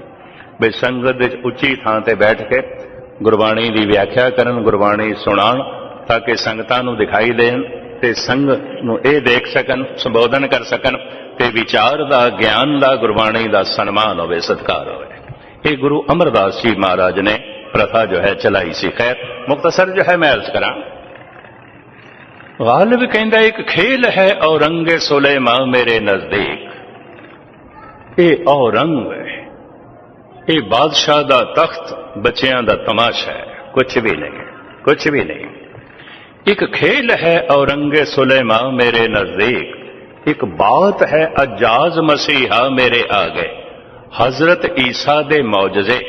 ਵੀ ਸੰਗਤ ਵਿੱਚ ਉੱਚੀ ਥਾਂ ਤੇ ਬੈਠ ਕੇ ਗੁਰਬਾਣੀ ਦੀ ਵਿਆਖਿਆ ਕਰਨ, ਗੁਰਬਾਣੀ ਸੁਣਾਉਣ, ਤਾਂ ਕਿ ਸੰਗਤਾਂ ਨੂੰ ਦਿਖਾਈ ਦੇਣ ਤੇ ਸੰਗਤ ਨੂੰ ਇਹ ਦੇਖ ਸਕਣ, ਸੰਬੋਧਨ ਕਰ ਸਕਣ ਤੇ ਵਿਚਾਰ ਦਾ, ਗਿਆਨ ਦਾ, ਗੁਰਬਾਣੀ ਦਾ ਸਨਮਾਨ ਹੋਵੇ, ਸਤਿਕਾਰ ਹੋਵੇ। ਇਹ ਗੁਰੂ ਅਮਰਦਾਸ ਜੀ ਮਹਾਰਾਜ ਨੇ ਪ੍ਰਥਾ ਜੋ ਹੈ ਚਲਾਈ ਸੀ। ਖੈਰ ਮੁਖਤਸਰ ਜੋ ਹੈ ਮੈਂ ਅਰਜ਼ ਕਰਾਂ, ਗਾਲਿਬ ਕਹਿੰਦਾ ਇੱਕ ਖੇਲ ਹੈ ਔਰੰਗੇ ਸੁਲੇਮਾਂ ਮੇਰੇ ਨਜ਼ਦੀਕ। ਇਹ ਔਰੰਗ ਹੈ, ਇਹ ਬਾਦਸ਼ਾਹ ਦਾ ਤਖਤ ਬੱਚਿਆਂ ਦਾ ਤਮਾਸ਼ਾ ਹੈ, ਕੁਛ ਵੀ ਨਹੀਂ, ਕੁਛ ਵੀ ਨਹੀਂ। ਇੱਕ ਖੇਲ ਹੈ ਔਰੰਗੇ ਸੁਲੇਮਾਂ ਮੇਰੇ ਨਜ਼ਦੀਕ, ਇੱਕ ਬਾਤ ਹੈ ਅਜਾਜ਼ ਮਸੀਹਾ ਮੇਰੇ ਆਗੇ। ਹਜ਼ਰਤ ਈਸਾ ਦੇ ਮੌਜਜ਼ੇ,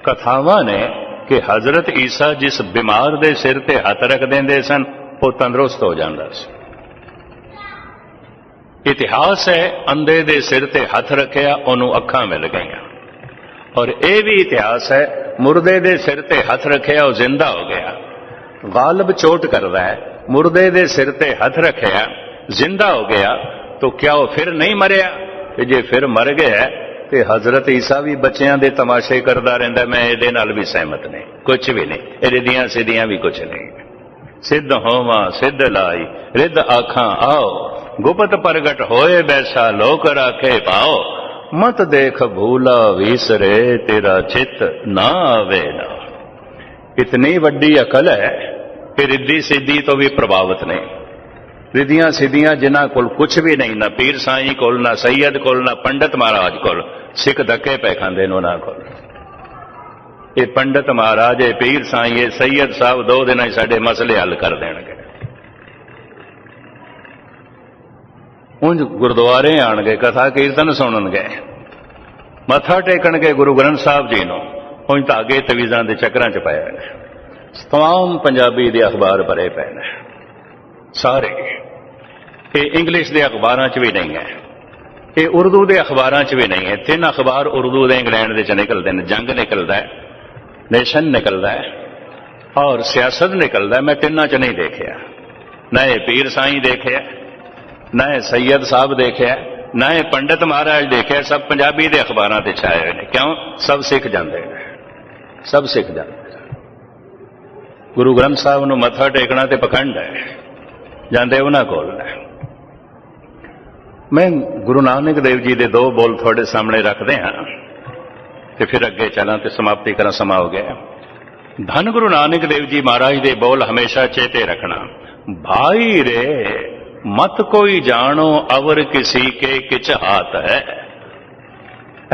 ਕਥਾਵਾਂ ਨੇ ਕਿ ਹਜ਼ਰਤ ਈਸਾ ਜਿਸ ਬਿਮਾਰ ਦੇ ਸਿਰ ਤੇ ਹੱਥ ਰੱਖ ਦਿੰਦੇ ਸਨ ਉਹ ਤੰਦਰੁਸਤ ਹੋ ਜਾਂਦਾ ਸੀ। ਇਤਿਹਾਸ ਹੈ ਅੰਧੇ ਦੇ ਸਿਰ ਤੇ ਹੱਥ ਰੱਖਿਆ, ਉਹਨੂੰ ਅੱਖਾਂ ਮਿਲ ਗਈਆਂ। ਔਰ ਇਹ ਵੀ ਇਤਿਹਾਸ ਹੈ ਮੁਰਦੇ ਦੇ ਸਿਰ ਤੇ ਹੱਥ ਰੱਖਿਆ, ਉਹ ਜ਼ਿੰਦਾ ਹੋ ਗਿਆ। ਗਾਲਿਬ ਚੋਟ ਕਰਦਾ ਹੈ, ਮੁਰਦੇ ਦੇ ਸਿਰ ਤੇ ਹੱਥ ਰੱਖਿਆ, ਜ਼ਿੰਦਾ ਹੋ ਗਿਆ, तो क्या वो फिर नहीं मरिया? ते जे फिर मर गया ते हजरत ईसा भी बच्चों के तमाशे करता रहिंदा। मैं इहदे नाल भी सहमत नहीं, कुछ भी नहीं, रिदियां सिद्धियां भी कुछ नहीं। सिद्ध होवा सिद्ध लाई रिद आखां आओ, गुप्त प्रगट होए बैसा लोक राखे पाओ। मत देख भूला विसरे तेरा चित ना आवे ना। इतनी वड्डी अकल है कि रिद्धि सिद्धि तो भी प्रभावित नहीं। रिधियां सिद्धियां जिन्हां कोल कुछ भी नहीं, ना पीर साईं कोल, ना सैयद कोल, ना पंडित महाराज कोल, सिख धक्के पै खांदे ने उन्हां कोल। ये पंडित महाराज, ये पीर साईं, ये सैयद साहब 2 दिन ही साडे मसले हल कर देणगे। उंज गुरुद्वारे आणगे, कथा कीर्तन सुणनगे, मत्था टेकणगे गुरु ग्रंथ साहब जी नूं, उंज धागे तवीज़ां दे चक्रां च पए ने। तमाम पंजाबी दे अखबार भरे पए ने सारे। ये इंग्लिश दे अखबारां च भी नहीं है, ये उर्दू दे अखबारां च भी नहीं है। 3 अखबार उर्दू दे इंग्लैंड दे च निकलदे ने। जंग निकलदा है, नेशन निकलदा है और सियासत निकलदा है। मैं 3 च नहीं देखिया, न ये पीर साईं देखिया, न ये सैयद साहब देखिया, न ये पंडित महाराज देखिया। सब पंजाबी दे अखबारां ते छाए हुए ने। क्यों? सब सिख जांदे ने, सब सिख जांदे। गुरु ग्रंथ साहब नूं मत्था टेकना ते पखंड है, जांदे उन्हां कोल ने। मैं गुरु नानक देव जी दे 2 बोल थोड़े सामने रखदे हां ते फिर अगे चलां ते समाप्ति करा। समा हो गया। धन गुरु नानक देव जी महाराज दे बोल हमेशा चेते रखना। भाई रे मत कोई जानो अवर किसी के किच हाथ है।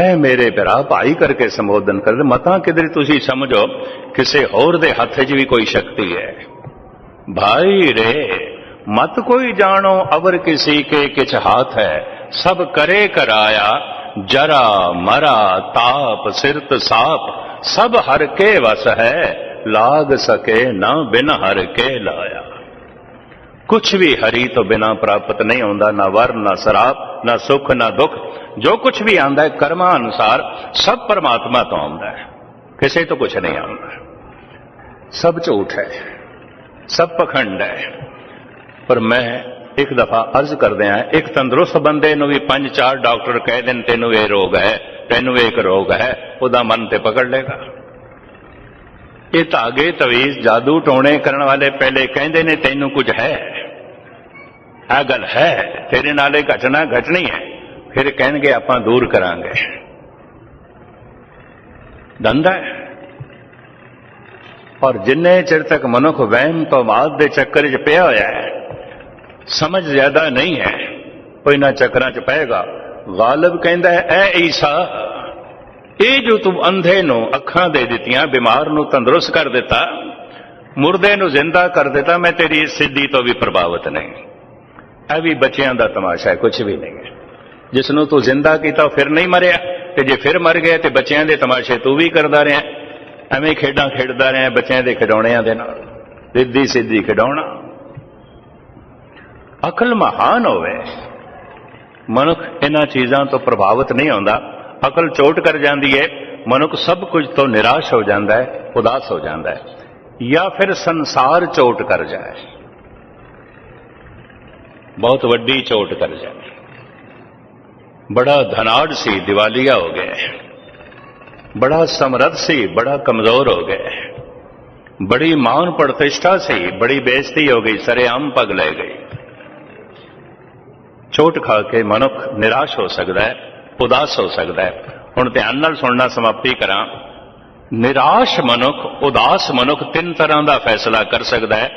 ऐ मेरे भरा भाई करके संबोधन कर, मतां किधर तुसी समझो किसी होर दे हथ च भी कोई शक्ति है। भाई रे मत कोई जानो अवर किसी के किछ हाथ है। सब करे कराया जरा मरा ताप सिरत साप। सब हर के वस है लाग सके ना बिन हर के लाया। कुछ भी हरि तो बिना प्राप्त नहीं होता, ना वर ना शराब, ना सुख ना दुख। जो कुछ भी आंदा है कर्मा अनुसार सब परमात्मा तो आंदा है, किसी तो कुछ नहीं आंदा। सब झूठ है, सब पखंड है। पर मैं एक दफा अर्ज कर दिया, एक तंदुरुस्त बंदे नूं भी 5-4 डॉक्टर कह देन तेनू ये रोग है, तेनू एक रोग है, उदा मन ते पकड़ लेगा। ये धागे तवीज जादू टोने करने वाले पहले कहते ने तेनू कुछ है, आ गल है, तेरे नाले घटना घटनी है, फिर कहणगे आपां दूर करांगे। धंधा है। और जिन्ने चिर तक मनुख वहम तो माद दे चक्कर च पिया होया है, समझ ज्यादा नहीं है, कोई ना चक्रां च पएगा। गालिब कहंदा है, ऐ ईसा, ये जो तू अंधे नूं अखां दे दित्तियां, बीमार नूं तंदुरुस्त कर दिता, मुर्दे नूं जिंदा कर दिता, मैं तेरी इस सिद्धि तो भी प्रभावित नहीं। ऐ भी बच्चियां दा तमाशा है, कुछ भी नहीं है। जिसनूं तू जिंदा कीता फिर नहीं मरिया, ते जे फिर मर गया तो बच्चियां दे तमाशे तू भी करदा रहा। एवें खेडां खेडदा रहा बच्चियां दे खिडौणियां दे नाल, रिद्धी सिद्धि खिडौणा। अकल महान होवे, मनुख इन्हां चीज़ां तो प्रभावित नहीं होंदा। अकल चोट कर जाती है, मनुख सब कुछ तो निराश हो जाता है, उदास हो जाता है, या फिर संसार चोट कर जाए, बहुत वड्डी चोट कर जाए। बड़ा धनाढ़ सी दिवालिया हो गए, बड़ा समर्थ सी बड़ा कमजोर हो गए, बड़ी मान प्रतिष्ठा सी बड़ी बेइज्जती हो गई, सरेआम पग ले गई। चोट खा के मनुख निराश हो सकता है, उदास हो सकता है। हुण ध्यान नाल सुनना, समाप्ति करा। निराश मनुख, उदास मनुख तीन तरह का फैसला कर सकता है।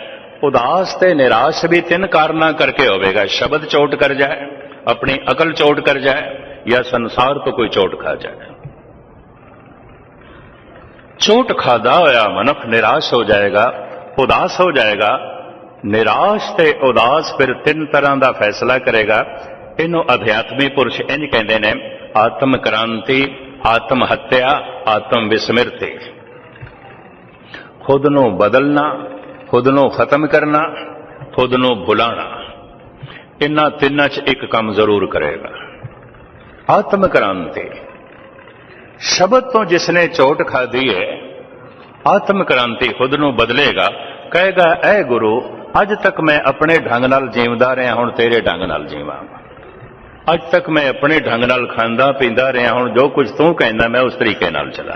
उदास ते निराश भी तीन कारणों करके होवेगा। शब्द चोट कर जाए, अपनी अकल चोट कर जाए, या संसार तो कोई चोट खा जाए। चोट खादा होया मनुख निराश हो जाएगा, उदास हो जाएगा। निराश ते उदास फिर तीन तरह का फैसला करेगा। इनू अध्यात्मी पुरुष इंज कहते हैं, आत्म क्रांति, आत्म हत्या, आत्म विस्मृति। खुद नू बदलना, खुद नू खत्म करना, खुद नू भुलाना, इन्हां तिन्हां च एक काम जरूर करेगा। आत्म क्रांति, शब्द तो जिसने चोट खाधी है, आत्म क्रांति खुद नू बदलेगा। कहेगा, ऐ गुरु, अज तक मैं अपने ढंग नाल जीवदा रहा, हुण तेरे ढंग नाल जीवां। अज तक मैं अपने ढंग नाल खांदा पींदा रहा, हुण जो कुछ तू कहना मैं उस तरीके नाल चला।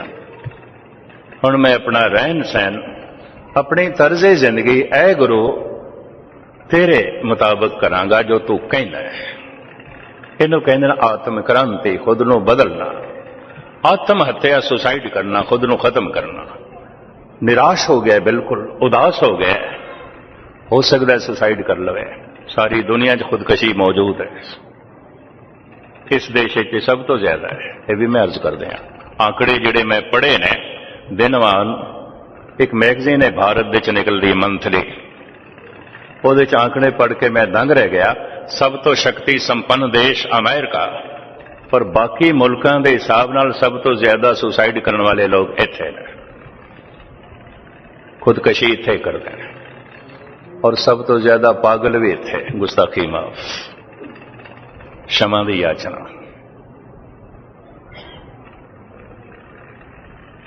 हुण मैं अपना रहन सहन, अपनी तर्जे जिंदगी, ऐ गुरु, तेरे मुताबिक करांगा जो तू कहना है। इनू कहंदे ने आत्म क्रांति, खुद नू बदलना। आत्म हत्या, सुसाइड करना, खुद नू खत्म करना। निराश हो गया, बिल्कुल उदास हो गया, हो सकता है सुसाइड कर लवे। सारी दुनिया च खुदकशी मौजूद है, इस देश च सब तो ज्यादा है। यह भी मैं अर्ज कर दिया। आंकड़े जिहड़े मैं पढ़े ने, दिनवान एक मैगजीन है भारत विच निकलदी मंथली, ਉਹਦੇ ਚ आंकड़े पढ़ के मैं दंग रह गया। सब तो शक्ति संपन्न देश अमेरिका, पर बाकी मुल्कों के हिसाब नाल सब तो ज्यादा सुसाइड करने वाले लोग इत्थे ने, खुदकशी इत्थे करते हैं, और सब तो ज्यादा पागल भी इत्थे। गुस्ताखी माफ, क्षमा की याचना।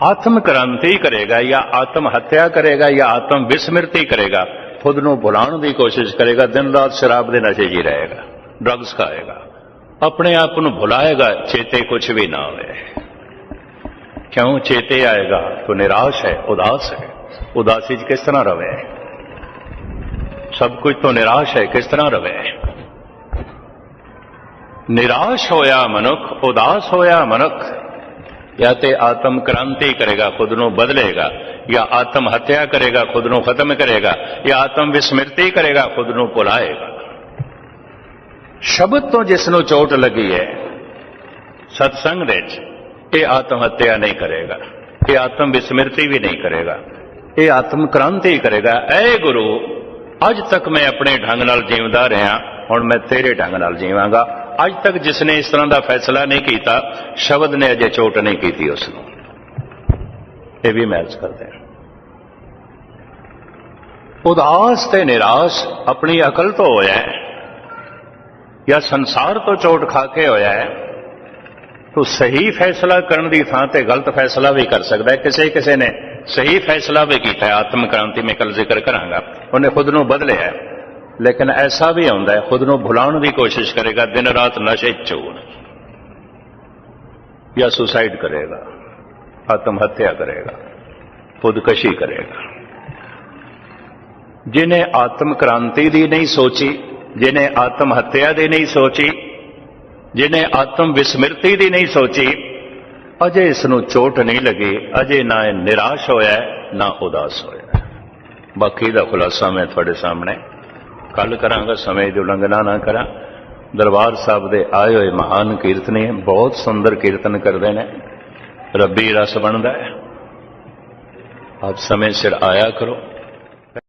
आत्म क्रांति करेगा या आत्म हत्या करेगा या आत्म विस्मृति करेगा, खुद नू भुलाने की कोशिश करेगा। दिन रात शराब के नशे जी रहेगा, ड्रग्स खाएगा, अपने आप को भुलाएगा, चेते कुछ भी ना होवे। क्यों चेते आएगा तो निराश है, उदास है। उदासी च किस तरह रवे, सब कुछ तो निराश है, किस तरह रवे। निराश होया मनुख, उदास होया मनुख, या ते आत्म क्रांति करेगा, खुद नू बदलेगा, या आत्म हत्या करेगा, खुद नू खत्म करेगा, या आत्म विस्मृति करेगा, खुद नू भुलाएगा। शब्द तो जिसनू चोट लगी है सत्संग विच, ये आत्म हत्या नहीं करेगा, ये आत्म विस्मृति भी नहीं करेगा, ये आत्म क्रांति करेगा। ऐ गुरु, अज तक मैं अपने ढंग नाल जीवदा रहा, हुण मैं तेरे ढंग नाल जीवांगा। अज तक जिसने इस तरह का फैसला नहीं किया, शब्द ने अजे चोट नहीं की उसनू। ये भी मैं अर्ज करते हैं। उदास ते निराश अपनी अकल तो होया है, या संसार तो चोट खा के होया है, तो सही फैसला करने की थां ते गलत फैसला भी कर सकता है। किसी किसी ने सही फैसला भी किया है, आत्म क्रांति में कल जिक्र करांगा, उन्हें खुद नू बदले है। लेकिन ऐसा भी होता है, खुद नू भुलाने की कोशिश करेगा, दिन रात नशे चूर, या सुसाइड करेगा, आत्महत्या करेगा, खुदकशी करेगा। जिन्हें आत्म क्रांति की नहीं सोची, जिन्हें आत्महत्या की नहीं सोची, जिन्हें आत्म विस्मृति की नहीं सोची, अजे इसनू चोट नहीं लगी, अजे ना निराश होया है ना उदास होया। बाकी का खुलासा मैं थोड़े सामने कल करांगा, समय की उल्लंघना ना करा। दरबार साहब दे आए हुए महान कीर्तनी बहुत सुंदर कीर्तन करते हैं, रब्बी रस बनता है। आप समय सिर आया करो।